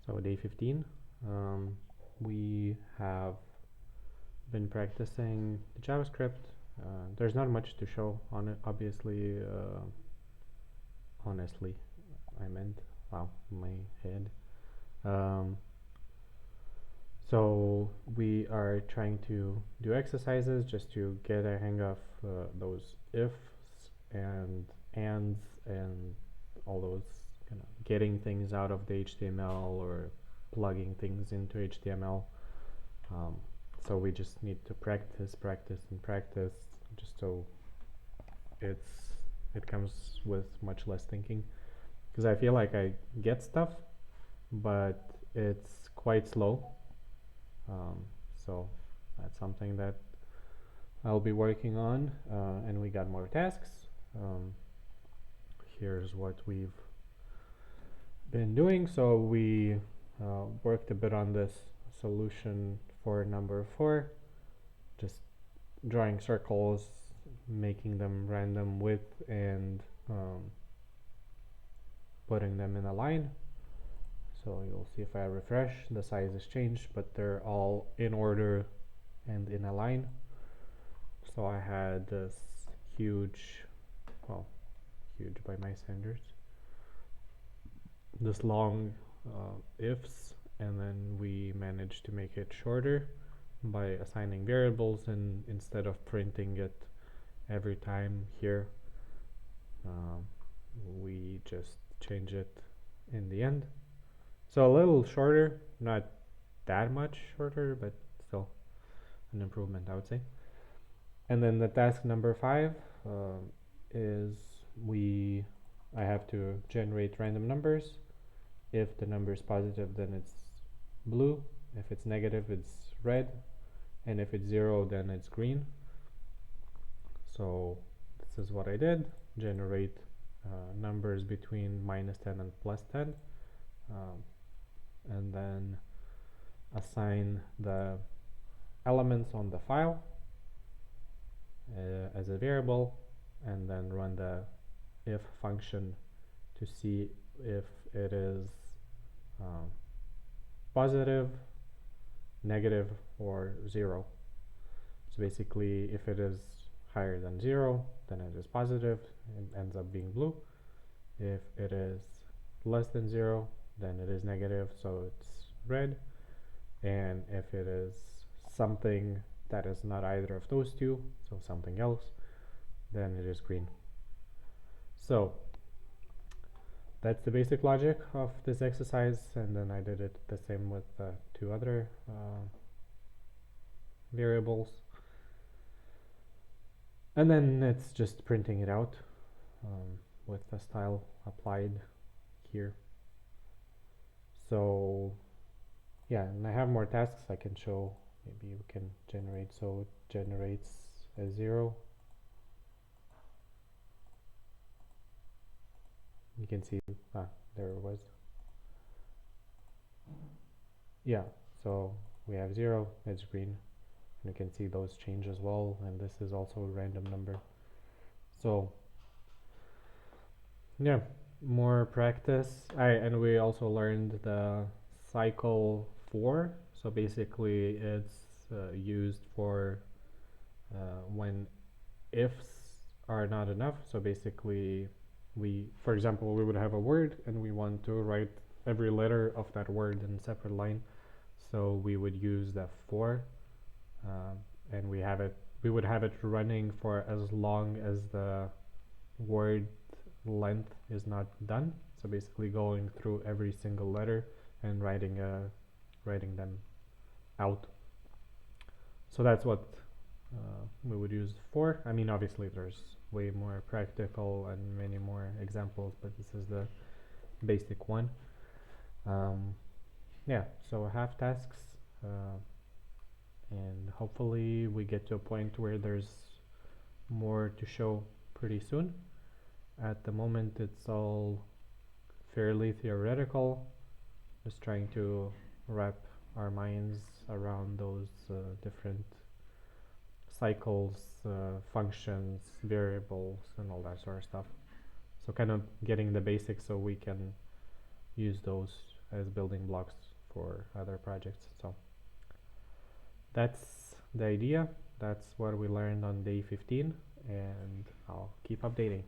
So day 15, we have been practicing the JavaScript. There's not much to show on it, obviously. Honestly, I meant, wow, my head. Um, so we are trying to do exercises just to get a hang of those ifs and ands and all those kind of getting things out of the HTML or plugging things into HTML. Um, so we just need to practice, and practice, just so it comes with much less thinking. Because I feel like I get stuff, but it's quite slow. So that's something that I'll be working on, and we got more tasks. Here's what we've been doing. So we worked a bit on this solution for number 4, just drawing circles, making them random width, and putting them in a line. So you'll see if I refresh, the size has changed, but they're all in order and in a line. So I had this huge, well, huge by my standards, this long ifs, and then we managed to make it shorter by assigning variables, and instead of printing it every time here, we just change it in the end. So a little shorter, not that much shorter, but still an improvement, I would say. And then the task number 5 is I have to generate random numbers. If the number is positive, then it's blue. If it's negative, it's red. And if it's 0, then it's green. So this is what I did. Generate numbers between -10 and +10. And then assign the elements on the file as a variable, and then run the if function to see if it is positive, negative, or 0. So basically, if it is higher than 0, then it is positive and ends up being blue. If it is less than 0, then it is negative, so it's red. And if it is something that is not either of those two, so something else, then it is green. So that's the basic logic of this exercise, and then I did it the same with 2 other variables. And then it's just printing it out with the style applied here. So yeah, and I have more tasks I can show. Maybe we can generate. So it generates a 0. You can see, there it was. Yeah, so we have 0, it's green. And you can see those change as well, and this is also a random number. So yeah, more practice. And we also learned the cycle for. So basically it's used for when ifs are not enough. So basically for example, we would have a word and we want to write every letter of that word in a separate line. So we would use the for, and we would have it running for as long as the word length is not done. So basically going through every single letter and writing them out. So that's what we would use for. I mean, obviously there's way more practical and many more examples, but this is the basic one. Yeah, so have tasks, and hopefully we get to a point where there's more to show pretty soon. At the moment it's all fairly theoretical, just trying to wrap our minds around those different cycles, functions, variables, and all that sort of stuff. So kind of getting the basics so we can use those as building blocks for other projects. So that's the idea. That's what we learned on day 15, and I'll keep updating.